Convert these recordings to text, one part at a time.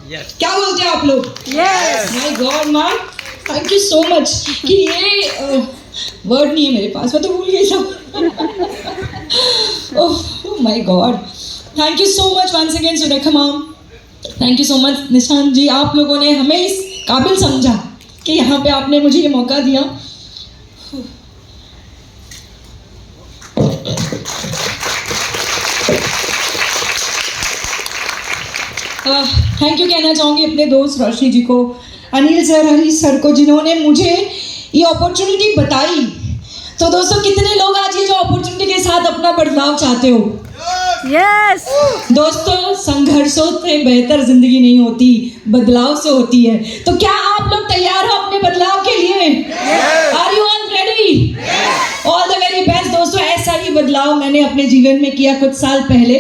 Yes. क्या बोलते हैं आप लोग? Yes. My God ma'am, thank you so much कि ये वर्ड नहीं है मेरे पास, मैं तो भूल गई सब. Oh my god, thank you so much once again Surekha ma'am, thank you so much Nishant ji. आप लोगों ने हमें इस काबिल समझा कि यहाँ पे आपने मुझे ये मौका दिया. थैंक यू कहना चाहूँगी अपने दोस्त रोशनी जी को, अनिल सर, हरीश सर को, जिन्होंने मुझे ये अपॉर्चुनिटी बताई. तो दोस्तों, कितने लोग आज ये जो अपॉर्चुनिटी के साथ अपना बदलाव चाहते हो? Yes. दोस्तों, संघर्षों से बेहतर जिंदगी नहीं होती, बदलाव से होती है. तो क्या आप लोग तैयार हो अपने बदलाव के लिए? Are you all ready? All the very best. दोस्तों, ऐसा ही बदलाव मैंने अपने जीवन में किया कुछ साल पहले.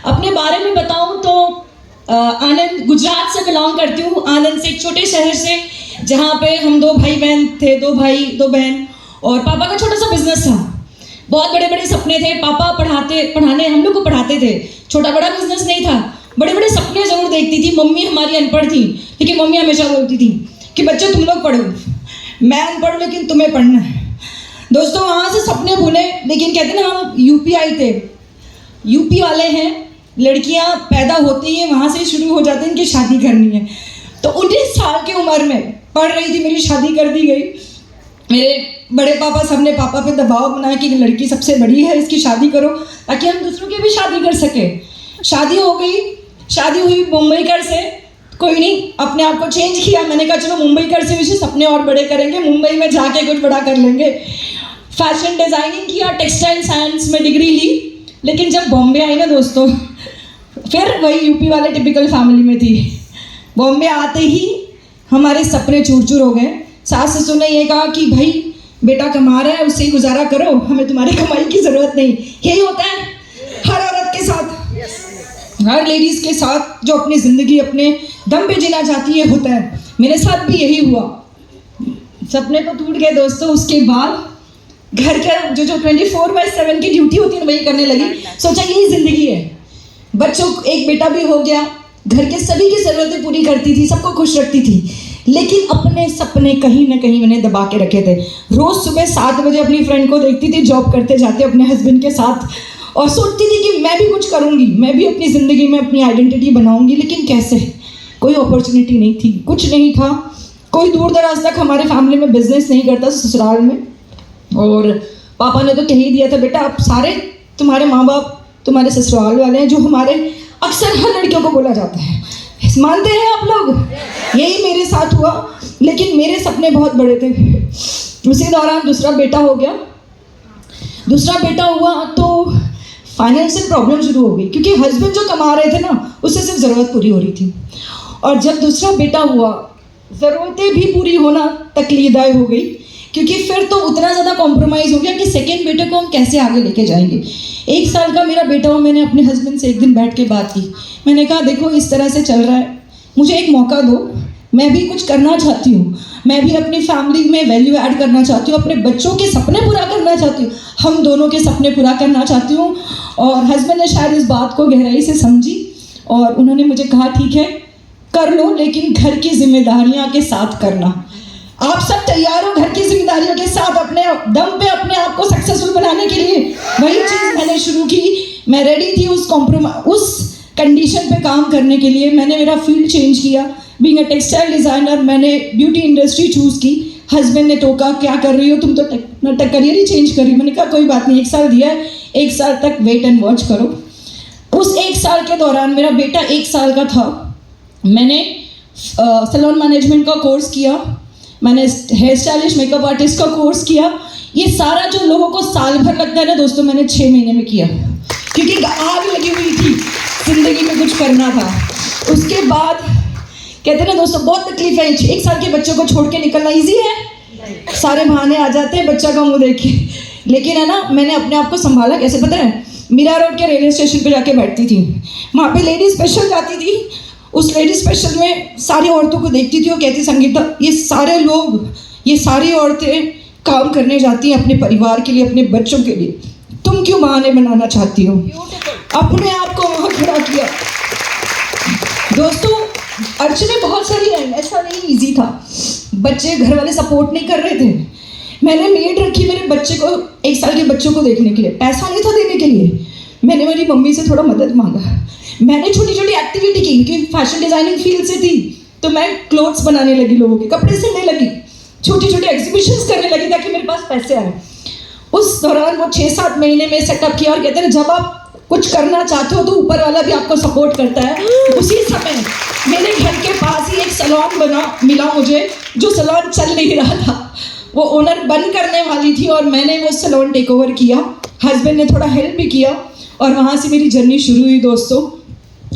अपने बारे में बताऊं तो आनंद, गुजरात से बिलोंग करती हूँ. आनंद से, एक छोटे शहर से, जहाँ पे हम 2 भाई बहन थे, 2 भाई 2 बहन, और पापा का छोटा सा बिजनेस था. बहुत बड़े बड़े सपने थे. पापा पढ़ाने हम लोग को पढ़ाते थे. छोटा बड़ा बिजनेस नहीं था, बड़े बड़े सपने जरूर देखती थी. मम्मी हमारी अनपढ़ थी, लेकिन मम्मी हमेशा बोलती थी कि बच्चे तुम लोग पढ़ो, मैं अनपढ़ लेकिन तुम्हें पढ़ना है. दोस्तों, वहाँ से सपने भूले, लेकिन कहते ना, हम यूपी आए थे, यूपी वाले हैं. लड़कियां पैदा होती हैं, वहाँ से शुरू हो जाते हैं इनकी शादी करनी है. तो 19 साल की उम्र में पढ़ रही थी, मेरी शादी कर दी गई. मेरे बड़े पापा, सबने पापा पे दबाव बनाया कि लड़की सबसे बड़ी है, इसकी शादी करो ताकि हम दूसरों की भी शादी कर सके. शादी हो गई, शादी हुई मुंबईकर से. कोई नहीं, अपने आप को चेंज किया. मैंने कहा चलो मुंबईकर से भी सपने और बड़े करेंगे, मुंबई में जाके कुछ बड़ा कर लेंगे. फैशन डिज़ाइनिंग किया, टेक्सटाइल साइंस में डिग्री ली. लेकिन जब बॉम्बे आई ना दोस्तों, फिर वही यूपी वाले टिपिकल फैमिली में थी. बॉम्बे आते ही हमारे सपने चूर चूर हो गए. सास ससुर ने ये कहा कि भाई बेटा कमा रहा है, उससे ही गुजारा करो, हमें तुम्हारी कमाई की ज़रूरत नहीं. यही होता है हर औरत के साथ, हर लेडीज़ के साथ, जो अपनी ज़िंदगी अपने दम पे जीना चाहती है, होता है. मेरे साथ भी यही हुआ. सपने तो टूट गए दोस्तों. उसके बाद घर का जो 24/7 की ड्यूटी होती है वही करने लगी. सोचा यही ज़िंदगी है. बच्चों, एक बेटा भी हो गया. घर के सभी की ज़रूरतें पूरी करती थी, सबको खुश रखती थी. लेकिन अपने सपने कहीं ना कहीं मैंने दबा के रखे थे. रोज़ सुबह 7 बजे अपनी फ्रेंड को देखती थी जॉब करते जाते अपने हस्बैंड के साथ, और सोचती थी कि मैं भी कुछ करूँगी, मैं भी अपनी ज़िंदगी में अपनी आइडेंटिटी बनाऊँगी. लेकिन कैसे? कोई अपॉर्चुनिटी नहीं थी, कुछ नहीं था. कोई दूर दराज तक हमारे फैमिली में बिजनेस नहीं करता ससुराल में. और पापा ने तो कह ही दिया था, बेटा आप सारे, तुम्हारे माँ बाप तुम्हारे ससुराल वाले हैं, जो हमारे अक्सर हर लड़कियों को बोला जाता है. मानते हैं आप लोग? यही मेरे साथ हुआ. लेकिन मेरे सपने बहुत बड़े थे. उसी दौरान दूसरा बेटा हो गया. दूसरा बेटा हुआ तो फाइनेंशियल प्रॉब्लम शुरू हो गई, क्योंकि हस्बैंड जो कमा रहे थे ना, उससे सिर्फ ज़रूरत पूरी हो रही थी. और जब दूसरा बेटा हुआ, ज़रूरतें भी पूरी होना तकलीदाय हो गई, क्योंकि फिर तो उतना ज़्यादा कॉम्प्रोमाइज़ हो गया कि सेकेंड बेटे को हम कैसे आगे लेके जाएंगे. 1 साल का मेरा बेटा हो. मैंने अपने हस्बैंड से एक दिन बैठ के बात की. मैंने कहा देखो इस तरह से चल रहा है, मुझे एक मौका दो, मैं भी कुछ करना चाहती हूँ, मैं भी अपनी फैमिली में वैल्यू ऐड करना चाहती हूँ, अपने बच्चों के सपने पूरा करना चाहती हूँ, हम दोनों के सपने पूरा करना चाहती हूँ. और हस्बैंड ने शायद इस बात को गहराई से समझी, और उन्होंने मुझे कहा ठीक है कर लो, लेकिन घर की जिम्मेदारियाँ के साथ करना. आप सब तैयार हो घर की जिम्मेदारियों के साथ अपने दम पे अपने आप को सक्सेसफुल बनाने के लिए? वही चीज़ मैंने शुरू की. मैं रेडी थी उस कंडीशन पे काम करने के लिए. मैंने मेरा फील्ड चेंज किया. बीइंग अ टेक्सटाइल डिज़ाइनर, मैंने ब्यूटी इंडस्ट्री चूज़ की. हस्बैंड ने टोका, क्या कर रही हो तुम, तो करियर ही चेंज करी. मैंने कहा कोई बात नहीं, 1 साल दिया है, 1 साल तक वेट एंड वॉच करो. उस 1 साल के दौरान, मेरा बेटा 1 साल का था, मैंने सैलून मैनेजमेंट का कोर्स किया, मैंने हेयर स्टाइलिस्ट मेकअप आर्टिस्ट का कोर्स किया. ये सारा जो लोगों को साल भर लगता है ना दोस्तों, मैंने 6 महीने में किया, क्योंकि आग लगी हुई थी, ज़िंदगी में कुछ करना था. उसके बाद कहते हैं ना दोस्तों, बहुत तकलीफ है. 1 साल के बच्चों को छोड़ के निकलना ईजी है? सारे बहाने आ जाते हैं बच्चा का मुँह देख के. लेकिन है ना, मैंने अपने आप को संभाला. कैसे पता है? मीरा रोड के रेलवे स्टेशन पर जाके बैठती थी. वहाँ पे लेडीज स्पेशल जाती थी. उस लेडी स्पेशल में सारी औरतों को देखती थी और कहती, संगीता ये सारे लोग, ये सारी औरतें काम करने जाती हैं अपने परिवार के लिए, अपने बच्चों के लिए, तुम क्यों बहाने बनाना चाहती हो? अपने आप को वहाँ खड़ा किया. दोस्तों, अड़चने बहुत सारी आई, ऐसा नहीं इजी था। बच्चे घर वाले सपोर्ट नहीं कर रहे थे। मैंने मेड रखी मेरे बच्चे को, 1 साल के बच्चों को देखने के लिए, पैसा नहीं था देने के लिए। मैंने मेरी मम्मी से थोड़ा मदद मांगा। मैंने छोटी छोटी एक्टिविटी की, क्योंकि फैशन डिजाइनिंग फील्ड से थी, तो मैं क्लोथ्स बनाने लगी, लोगों के कपड़े सिलने लगी, छोटी छोटी एग्जीबिशंस करने लगी ताकि मेरे पास पैसे आए। उस दौरान वो 6-7 महीने में सेटअप किया, और कहते हैं जब आप कुछ करना चाहते हो तो ऊपर वाला भी आपको सपोर्ट करता है। उसी समय मेरे घर के पास ही एक सैलून मिला मुझे, जो सैलून चल नहीं रहा था। वो ओनर बंद करने वाली थी और मैंने वो सैलून टेक ओवर किया। हस्बैंड ने थोड़ा हेल्प भी किया और वहाँ से मेरी जर्नी शुरू हुई दोस्तों।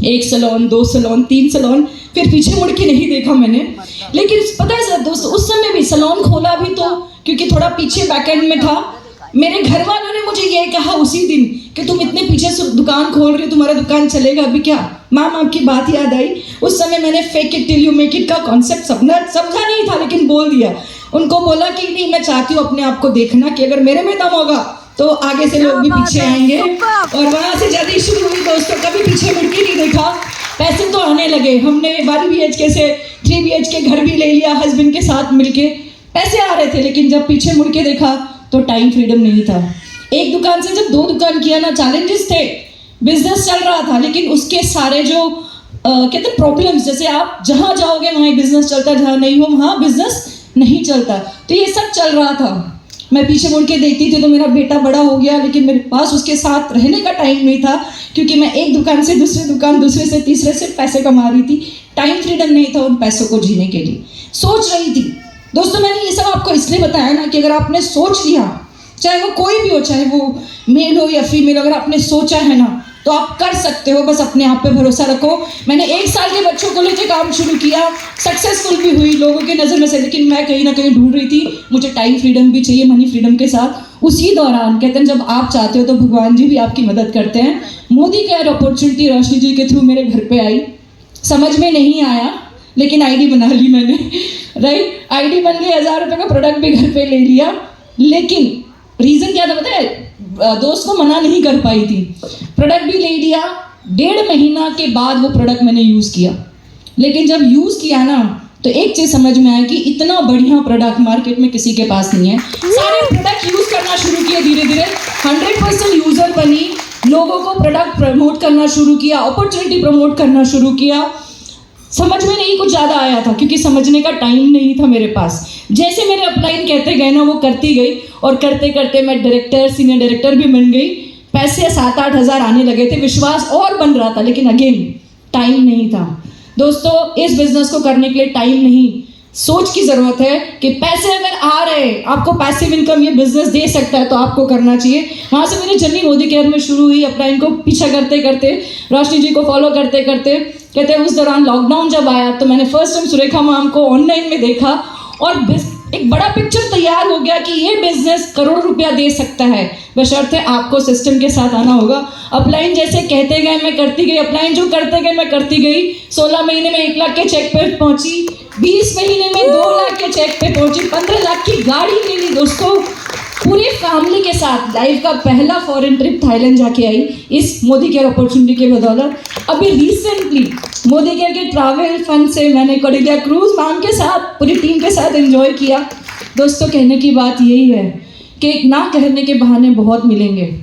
1 सैलून, 2 सैलून, 3 सैलून, फिर पीछे मुड़ के नहीं देखा मैंने। लेकिन पता है सर दोस्तों, उस समय भी सैलून खोला भी तो क्योंकि थोड़ा पीछे बैकएंड में था। मेरे घर वालों ने मुझे ये कहा उसी दिन कि तुम इतने पीछे से दुकान खोल रही हो, तुम्हारा दुकान चलेगा अभी क्या? मैम आपकी बात याद आई। उस समय मैंने fake it till you make it का कॉन्सेप्ट समझा नहीं था, लेकिन बोल दिया। उनको बोला कि नहीं, मैं चाहती हूँ अपने आप को देखना कि अगर मेरे में दम होगा तो आगे से लोग भी पीछे आएंगे। और वहाँ से जर्नी शुरू हुई दोस्तों, कभी पीछे मुड़ के नहीं देखा। पैसे तो आने लगे, हमने 1 BHK से 3 BHK घर भी ले लिया हस्बैंड के साथ मिलके, पैसे आ रहे थे। लेकिन जब पीछे मुड़ के देखा तो टाइम फ्रीडम नहीं था। एक दुकान से जब 2 दुकान किया ना, चैलेंजेस थे, बिजनेस चल रहा था, लेकिन उसके सारे जो कहते हैं प्रॉब्लम्स, जैसे आप जहाँ जाओगे वहाँ बिजनेस चलता, जहाँ नहीं हो वहाँ बिजनेस नहीं चलता, तो ये सब चल रहा था। मैं पीछे मुड़ के देखती थी तो मेरा बेटा बड़ा हो गया, लेकिन मेरे पास उसके साथ रहने का टाइम नहीं था, क्योंकि मैं एक दुकान से दूसरे दुकान, दूसरे से तीसरे से पैसे कमा रही थी। टाइम फ्रीडम नहीं था उन पैसों को जीने के लिए। सोच रही थी दोस्तों, मैंने ये सब आपको इसलिए बताया ना कि अगर आपने सोच लिया, चाहे वो कोई भी हो, चाहे वो मेल हो या फीमेल, अगर आपने सोचा है ना तो आप कर सकते हो। बस अपने आप पे भरोसा रखो। मैंने 1 साल के बच्चों को लेकर काम शुरू किया, सक्सेसफुल भी हुई लोगों की नज़र में से, लेकिन मैं कहीं ना कहीं ढूंढ रही थी मुझे टाइम फ्रीडम भी चाहिए, मनी फ्रीडम के साथ। उसी दौरान कहते हैं जब आप चाहते हो तो भगवान जी भी आपकी मदद करते हैं। मोदी केयर अपॉर्चुनिटी रोशनी जी के थ्रू मेरे घर पे आई। समझ में नहीं आया, लेकिन आईडी बना ली मैंने, राइट? आईडी बन गई, 1000 रुपये का प्रोडक्ट भी घर पे ले लिया। लेकिन रीज़न क्या था पता है? दोस्त को मना नहीं कर पाई थी। प्रोडक्ट भी ले लिया, 1.5 महीना के बाद वो प्रोडक्ट मैंने यूज़ किया। लेकिन जब यूज़ किया ना तो एक चीज़ समझ में आया कि इतना बढ़िया प्रोडक्ट मार्केट में किसी के पास नहीं है। सारे प्रोडक्ट यूज़ करना शुरू किए, धीरे धीरे 100% यूज़र बनी, लोगों को प्रोडक्ट प्रमोट करना शुरू किया, अपॉर्चुनिटी प्रमोट करना शुरू किया। समझ में नहीं कुछ ज़्यादा आया था, क्योंकि समझने का टाइम नहीं था मेरे पास। जैसे मेरे अपलाइन कहते गए ना, वो करती गई, और करते करते मैं डायरेक्टर, सीनियर डायरेक्टर भी बन गई। पैसे 7-8 हज़ार आने लगे थे, विश्वास और बन रहा था, लेकिन अगेन टाइम नहीं था। दोस्तों, इस बिजनेस को करने के लिए टाइम नहीं, सोच की ज़रूरत है कि पैसे अगर आ रहे हैं, आपको पैसिव इनकम ये बिजनेस दे सकता है, तो आपको करना चाहिए। वहाँ से मेरी जर्नी मोदी केयर में शुरू हुई। अपलाइन को पीछा करते करते, रोशनी जी को फॉलो करते करते, कहते हैं उस दौरान लॉकडाउन जब आया तो मैंने फर्स्ट टाइम सुरेखा मैम को ऑनलाइन में देखा, और एक बड़ा पिक्चर तैयार हो गया कि ये बिजनेस करोड़ रुपया दे सकता है, बशर्ते आपको सिस्टम के साथ आना होगा। अपलाइन जैसे कहते गए मैं करती गई, अपलाइन जो करते गए मैं करती गई। 16 महीने में 1 लाख के चेक पे पहुंची, 20 महीने में 2 लाख के चेक पे पहुंची, 15 लाख की गाड़ी ले ली दोस्तों, पूरी फैमिली के साथ। लाइफ का पहला फॉरेन ट्रिप थाईलैंड जाके आई इस मोदी केयर अपॉर्चुनिटी के बदौलत। अभी रिसेंटली मोदी केयर के ट्रैवल फंड से मैंने कोरिया क्रूज मैम के साथ, पूरी टीम के साथ एंजॉय किया। दोस्तों, कहने की बात यही है कि ना कहने के बहाने बहुत मिलेंगे।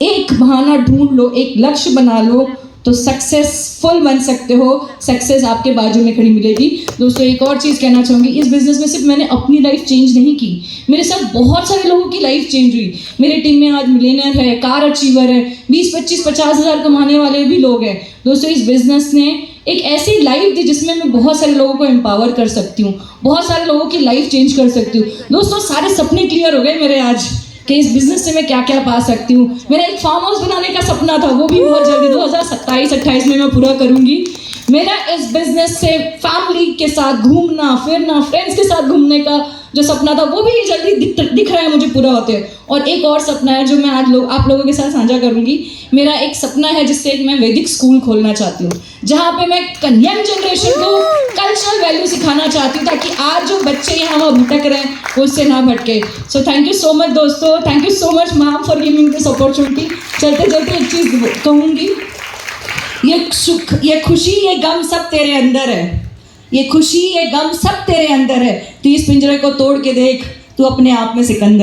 एक बहाना ढूंढ लो, एक लक्ष्य बना लो, तो सक्सेसफुल बन सकते हो। सक्सेस आपके बाजू में खड़ी मिलेगी। दोस्तों, एक और चीज़ कहना चाहूँगी, इस बिज़नेस में सिर्फ मैंने अपनी लाइफ चेंज नहीं की, मेरे साथ बहुत सारे लोगों की लाइफ चेंज हुई। मेरी टीम में आज मिलियनर है, कार अचीवर है, 20-25-50 हज़ार कमाने वाले भी लोग हैं। दोस्तों, इस बिज़नेस ने एक ऐसी लाइफ दी जिसमें मैं बहुत सारे लोगों को एम्पावर कर सकती हूँ, बहुत सारे लोगों की लाइफ चेंज कर सकती हूँ। दोस्तों, सारे सपने क्लियर हो गए मेरे आज कि इस बिज़नेस से मैं क्या क्या पा सकती हूँ। मेरा एक फार्म हाउस बनाने का सपना था, वो भी बहुत जल्दी 2027-28 में मैं पूरा करूँगी। मेरा इस बिज़नेस से फैमिली के साथ घूमना फिरना, फ्रेंड्स के साथ घूमने का जो सपना था, वो भी जल्दी दिख रहा है मुझे पूरा होते हैं। और एक और सपना है जो मैं आज आप लोगों के साथ साझा करूँगी। मेरा एक सपना है जिससे मैं वैदिक स्कूल खोलना चाहती हूँ, जहाँ पे मैं यंग जनरेशन को कल्चरल वैल्यू सिखाना चाहती हूँ, ताकि आज जो बच्चे यहाँ वहाँ भटक रहे हैं वो उससे ना भटके। So thank you so much दोस्तों, thank you so much ma'am for giving this opportunity. चलते चलते एक चीज़ कहूँगी, ये सुख, ये खुशी, ये गम सब तेरे अंदर है। ये खुशी ये गम सब तेरे अंदर है। तू इस पिंजरे को तोड़ के देख, तू अपने आप में सिकंदर।